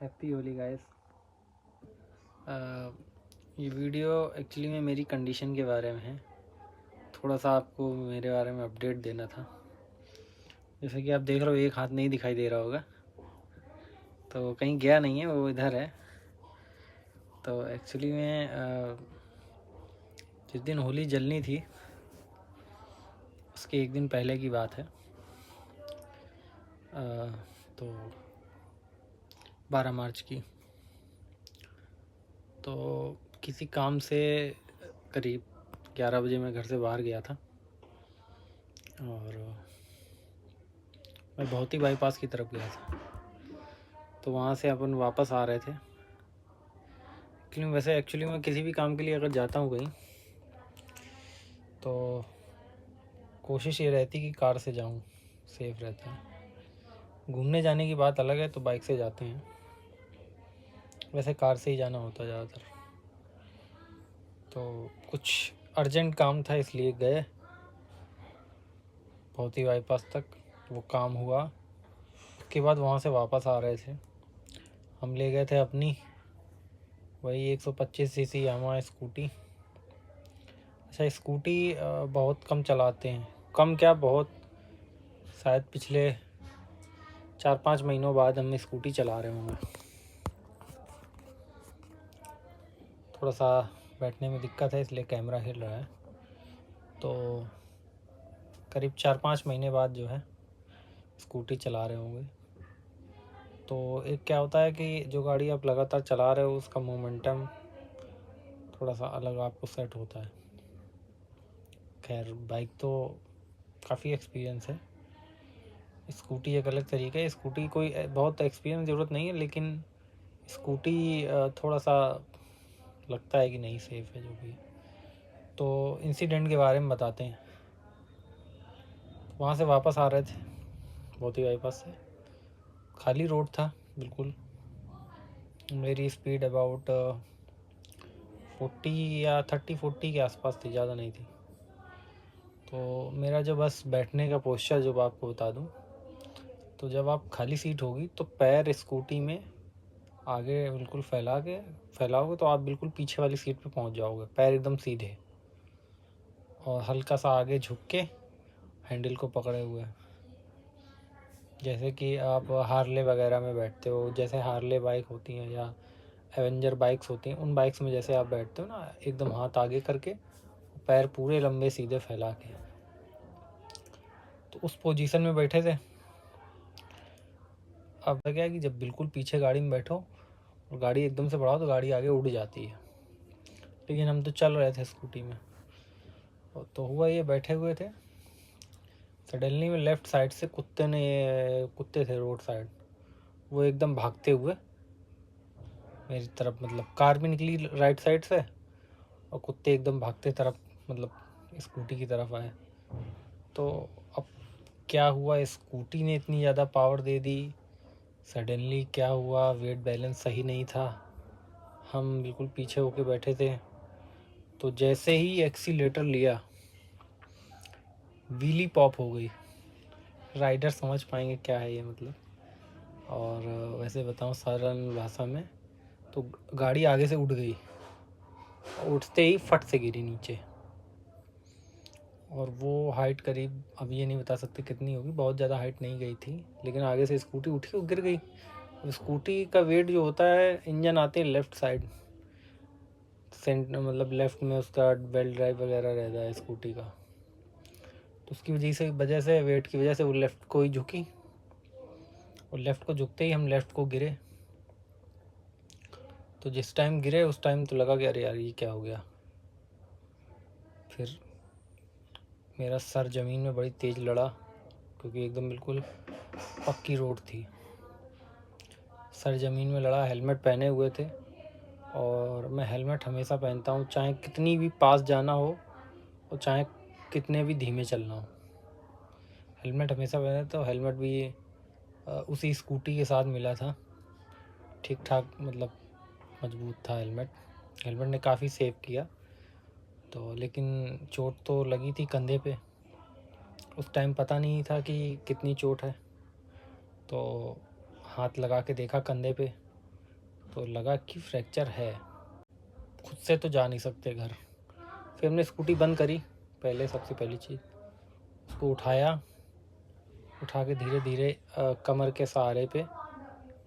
Happy Holi guys. ये video actually में मेरी कंडीशन के बारे में है। थोड़ा सा आपको मेरे बारे में अपडेट देना था। जैसे कि आप देख रहे हो एक हाथ नहीं दिखाई दे रहा होगा, तो कहीं गया नहीं है, वो इधर है। तो एक्चुअली में जिस दिन होली जलनी थी उसके एक दिन पहले की बात है। तो 12 मार्च की। तो किसी काम से करीब 11 बजे मैं घर से बाहर गया था और मैं बहुत ही बाईपास की तरफ गया था। तो वहाँ से अपन वापस आ रहे थे। एक्चुअली मैं किसी भी काम के लिए अगर जाता हूँ कहीं तो कोशिश ये रहती कि कार से जाऊँ, सेफ रहता है। घूमने जाने की बात अलग है, तो बाइक से जाते हैं, वैसे कार से ही जाना होता है ज़्यादातर। तो कुछ अर्जेंट काम था इसलिए गए बहुत ही बाईपास तक। वो काम हुआ, उसके बाद वहाँ से वापस आ रहे थे। हम ले गए थे अपनी वही 125 सीसी यामाहा स्कूटी। अच्छा, स्कूटी बहुत कम चलाते हैं, कम क्या बहुत, शायद पिछले 4-5 महीनों बाद हम स्कूटी चला रहे होंगे। थोड़ा सा बैठने में दिक्कत है इसलिए कैमरा हिल रहा है। तो करीब 4-5 महीने बाद जो है स्कूटी चला रहे होंगे। तो एक क्या होता है कि जो गाड़ी आप लगातार चला रहे हो उसका मोमेंटम थोड़ा सा अलग आपको सेट होता है। खैर, बाइक तो काफ़ी एक्सपीरियंस है, स्कूटी एक अलग तरीका है। स्कूटी कोई बहुत एक्सपीरियंस ज़रूरत नहीं है, लेकिन स्कूटी थोड़ा सा लगता है कि नहीं सेफ़ है जो भी। तो इंसिडेंट के बारे में बताते हैं। वहाँ से वापस आ रहे थे बहुत ही बाईपास से, खाली रोड था बिल्कुल। मेरी स्पीड अबाउट 40 या 30-40 के आसपास थी, ज़्यादा नहीं थी। तो मेरा जो बस बैठने का पोस्चर जब आपको बता दूं, तो जब आप खाली सीट होगी तो पैर स्कूटी में आगे बिल्कुल फैलाओगे तो आप बिल्कुल पीछे वाली सीट पे पहुंच जाओगे, पैर एकदम सीधे और हल्का सा आगे झुक के हैंडल को पकड़े हुए, जैसे कि आप हार्ले वगैरह में बैठते हो। जैसे हार्ले बाइक होती हैं या एवेंजर बाइक्स होती हैं, उन बाइक्स में जैसे आप बैठते हो ना, एकदम हाथ आगे करके, पैर पूरे लंबे सीधे फैला के। तो उस पोजीशन में बैठे थे। अब क्या है कि जब बिल्कुल पीछे गाड़ी में बैठो और गाड़ी एकदम से बढ़ाओ तो गाड़ी आगे उड़ जाती है, लेकिन हम तो चल रहे थे स्कूटी में। तो हुआ ये, बैठे हुए थे, सडनली में लेफ़्ट साइड से कुत्ते थे रोड साइड, वो एकदम भागते हुए मेरी तरफ, मतलब कार भी निकली राइट साइड से और कुत्ते एकदम भागते तरफ, मतलब स्कूटी की तरफ आए। तो अब क्या हुआ, स्कूटी ने इतनी ज़्यादा पावर दे दी। सडनली क्या हुआ, वेट बैलेंस सही नहीं था, हम बिल्कुल पीछे होके बैठे थे। तो जैसे ही एक्सीलेटर लिया, व्हीली पॉप हो गई। राइडर समझ पाएंगे क्या है ये मतलब। और वैसे बताऊं सरल भाषा में, तो गाड़ी आगे से उठ गई, उठते ही फट से गिरी नीचे। और वो हाइट करीब, अब ये नहीं बता सकते कितनी होगी, बहुत ज़्यादा हाइट नहीं गई थी, लेकिन आगे से स्कूटी उठी और गिर गई। स्कूटी का वेट जो होता है, इंजन आते हैं लेफ़्ट साइड, सेंटर मतलब लेफ़्ट में उसका बेल्ट ड्राइव वगैरह रहता है स्कूटी का। तो उसकी वजह से वेट की वजह से वो लेफ़्ट को ही झुकी, और लेफ़्ट को झुकते ही हम लेफ़्ट को गिरे। तो जिस टाइम गिरे उस टाइम तो लगा कि अरे यार ये क्या हो गया। फिर मेरा सर ज़मीन में बड़ी तेज़ लड़ा, क्योंकि एकदम बिल्कुल पक्की रोड थी। सर ज़मीन में लड़ा, हेलमेट पहने हुए थे, और मैं हेलमेट हमेशा पहनता हूँ, चाहे कितनी भी पास जाना हो और चाहे कितने भी धीमे चलना हो, हेलमेट हमेशा पहने। तो हेलमेट भी उसी स्कूटी के साथ मिला था, ठीक ठाक, मतलब मजबूत था हेलमेट। हेलमेट ने काफ़ी सेव किया। तो लेकिन चोट तो लगी थी कंधे पे, उस टाइम पता नहीं था कि कितनी चोट है। तो हाथ लगा के देखा कंधे पे, तो लगा कि फ्रैक्चर है, खुद से तो जा नहीं सकते घर। फिर हमने स्कूटी बंद करी, पहले सबसे पहली चीज़ उसको उठाया, उठा के धीरे धीरे कमर के सहारे पे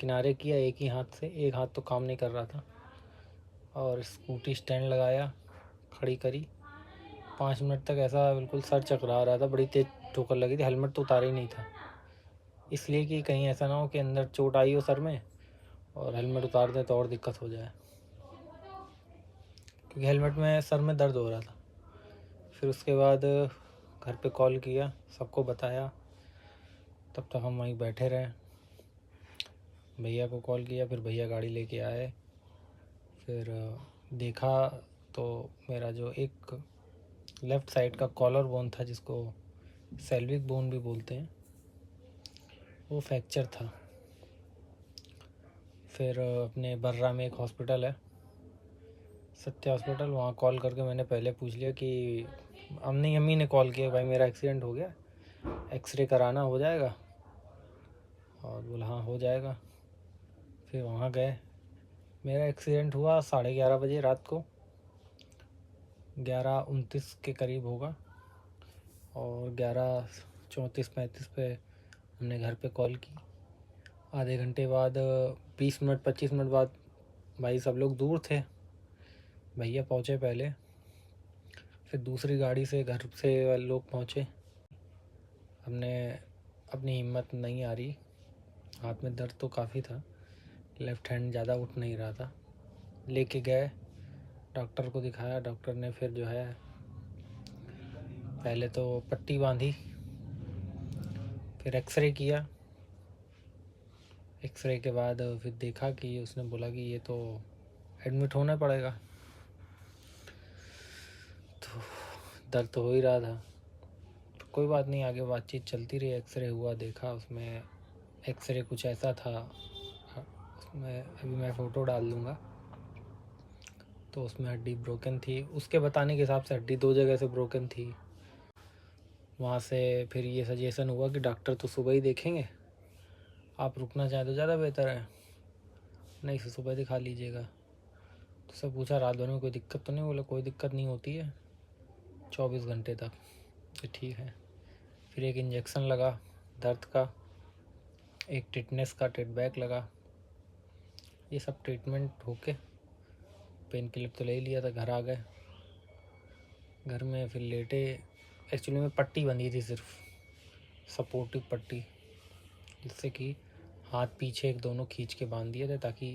किनारे किया एक ही हाथ से, एक हाथ तो काम नहीं कर रहा था, और स्कूटी स्टैंड लगाया, खड़ी करी। 5 मिनट तक ऐसा बिल्कुल सर चकरा रहा था, बड़ी तेज़ ठोकर लगी थी। हेलमेट तो उतारा ही नहीं था, इसलिए कि कहीं ऐसा ना हो कि अंदर चोट आई हो सर में और हेलमेट उतार दें तो और दिक्कत हो जाए, क्योंकि हेलमेट में सर में दर्द हो रहा था। फिर उसके बाद घर पे कॉल किया, सबको बताया। तब तक हम वहीं बैठे रहे, भैया को कॉल किया, फिर भैया गाड़ी लेके आए। फिर देखा तो मेरा जो एक लेफ़्ट साइड का कॉलर बोन था, जिसको सेल्विक बोन भी बोलते हैं, वो फ्रैक्चर था। फिर अपने बर्रा में एक हॉस्पिटल है, सत्य हॉस्पिटल, वहाँ कॉल करके मैंने पहले पूछ लिया कि अम्मी ने कॉल किया, भाई मेरा एक्सीडेंट हो गया, एक्सरे कराना हो जाएगा? और बोला हाँ हो जाएगा। फिर वहाँ गए। मेरा एक्सीडेंट हुआ 11:30 बजे रात को, 11:29 के करीब होगा, और 11:34-35 पे हमने घर पे कॉल की। आधे घंटे बाद 20 मिनट 25 मिनट बाद, भाई सब लोग दूर थे, भैया पहुँचे पहले, फिर दूसरी गाड़ी से घर से लोग पहुँचे। हमने अपनी हिम्मत नहीं आ रही, हाथ में दर्द तो काफ़ी था, लेफ़्ट हैंड ज़्यादा उठ नहीं रहा था। लेके गए, डॉक्टर को दिखाया। डॉक्टर ने फिर जो है पहले तो पट्टी बांधी, फिर एक्सरे किया। एक्सरे के बाद फिर देखा कि उसने बोला कि ये तो एडमिट होना पड़ेगा। तो दर्द तो हो ही रहा था, तो कोई बात नहीं, आगे बातचीत चलती रही। एक्सरे हुआ, देखा उसमें एक्सरे कुछ ऐसा था, उसमें अभी मैं फ़ोटो डाल दूँगा। तो उसमें हड्डी ब्रोकन थी, उसके बताने के हिसाब से हड्डी 2 जगह से ब्रोकन थी। वहाँ से फिर ये सजेशन हुआ कि डॉक्टर तो सुबह ही देखेंगे, आप रुकना चाहें तो ज़्यादा बेहतर है, नहीं तो सुबह दिखा लीजिएगा। तो सब पूछा रात भर में कोई दिक्कत तो नहीं? बोला कोई दिक्कत नहीं होती है 24 घंटे तक। तो ठीक है। फिर एक इंजेक्शन लगा दर्द का, एक टिटनेस का टिटबैक लगा। ये सब ट्रीटमेंट होके पेन किलर तो ले ही लिया था, घर आ गए। घर में फिर लेटे, एक्चुअली में पट्टी बंधी थी, सिर्फ सपोर्टिव पट्टी, जिससे कि हाथ पीछे एक दोनों खींच के बांध दिए थे, ताकि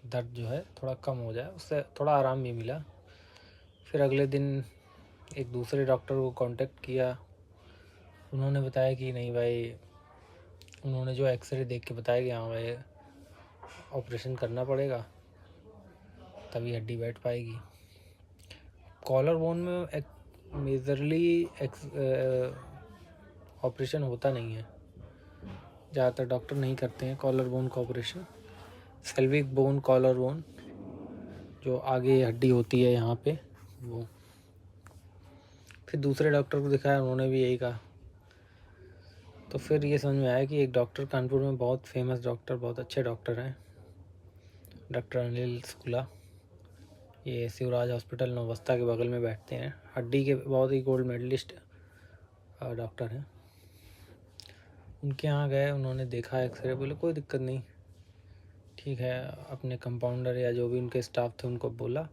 दर्द जो है थोड़ा कम हो जाए, उससे थोड़ा आराम भी मिला। फिर अगले दिन एक दूसरे डॉक्टर को कांटेक्ट किया, उन्होंने बताया कि नहीं भाई, उन्होंने जो एक्सरे देख के बताया कि हाँ भाई ऑपरेशन करना पड़ेगा, तभी हड्डी बैठ पाएगी। कॉलर बोन में मेजरली ऑपरेशन होता नहीं है, ज़्यादातर डॉक्टर नहीं करते हैं कॉलर बोन का operation. Pelvic bone, collar bone, जो आगे हड्डी होती है यहाँ पे, वो। फिर दूसरे डॉक्टर को दिखाया, उन्होंने भी यही कहा। तो फिर ये समझ में आया कि एक डॉक्टर कानपुर में बहुत फेमस डॉक्टर, बहुत अच्छे डॉक्टर हैं, डॉक्टर अनिल शुक्ला, ये शिवराज हॉस्पिटल नौबस्ता के बगल में बैठते हैं, हड्डी के बहुत ही गोल्ड मेडलिस्ट डॉक्टर हैं। उनके यहाँ गए, उन्होंने देखा एक्सरे, बोले कोई दिक्कत नहीं, ठीक है। अपने कंपाउंडर या जो भी उनके स्टाफ थे उनको बोला,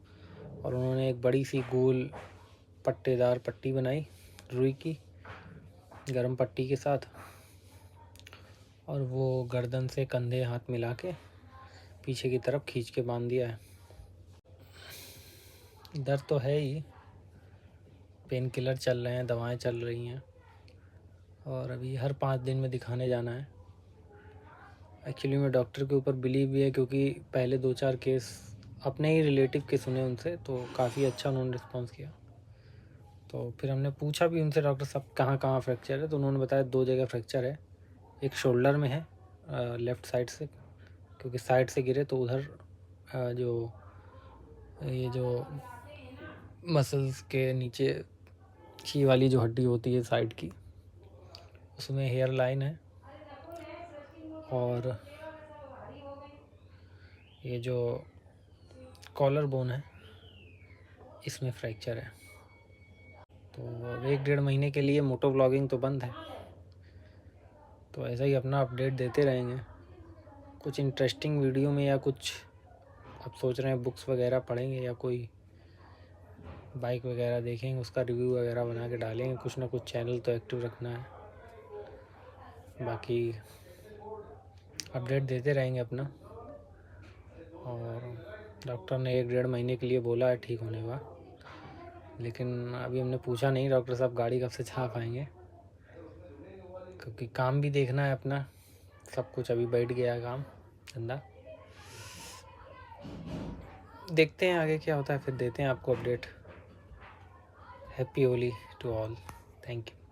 और उन्होंने एक बड़ी सी गोल पट्टेदार पट्टी बनाई रुई की, गर्म पट्टी के साथ, और वो गर्दन से कंधे हाथ मिला के पीछे की तरफ खींच के बांध दिया है। दर्द तो है ही, पेन किलर चल रहे हैं, दवाएं चल रही हैं, और अभी हर 5 दिन में दिखाने जाना है। एक्चुअली मैं डॉक्टर के ऊपर बिलीव भी है, क्योंकि पहले 2-4 केस अपने ही रिलेटिव के सुने उनसे, तो काफ़ी अच्छा उन्होंने रिस्पॉन्स किया। तो फिर हमने पूछा भी उनसे, डॉक्टर साहब कहाँ कहाँ फ्रैक्चर है? तो उन्होंने बताया 2 जगह फ्रैक्चर है, एक शोल्डर में है, लेफ़्ट साइड से, क्योंकि साइड से गिरे तो उधर ये जो मसल्स के नीचे की वाली जो हड्डी होती है साइड की, उसमें हेयर लाइन है, और ये जो कॉलर बोन है इसमें फ्रैक्चर है। तो अब 1-1.5 महीने के लिए मोटो व्लॉगिंग तो बंद है, तो ऐसा ही अपना अपडेट देते रहेंगे। कुछ इंटरेस्टिंग वीडियो में या कुछ अब सोच रहे हैं बुक्स वगैरह पढ़ेंगे या कोई बाइक वगैरह देखेंगे, उसका रिव्यू वगैरह बना के डालेंगे। कुछ ना कुछ चैनल तो एक्टिव रखना है, बाकी अपडेट देते रहेंगे अपना। और डॉक्टर ने 1-1.5 महीने के लिए बोला है ठीक होने का, लेकिन अभी हमने पूछा नहीं डॉक्टर साहब गाड़ी कब से चला पाएंगे, क्योंकि काम भी देखना है अपना, सब कुछ अभी बैठ गया है काम धंधा। देखते हैं आगे क्या होता है, फिर देते हैं आपको update. Happy Holi to all, thank you.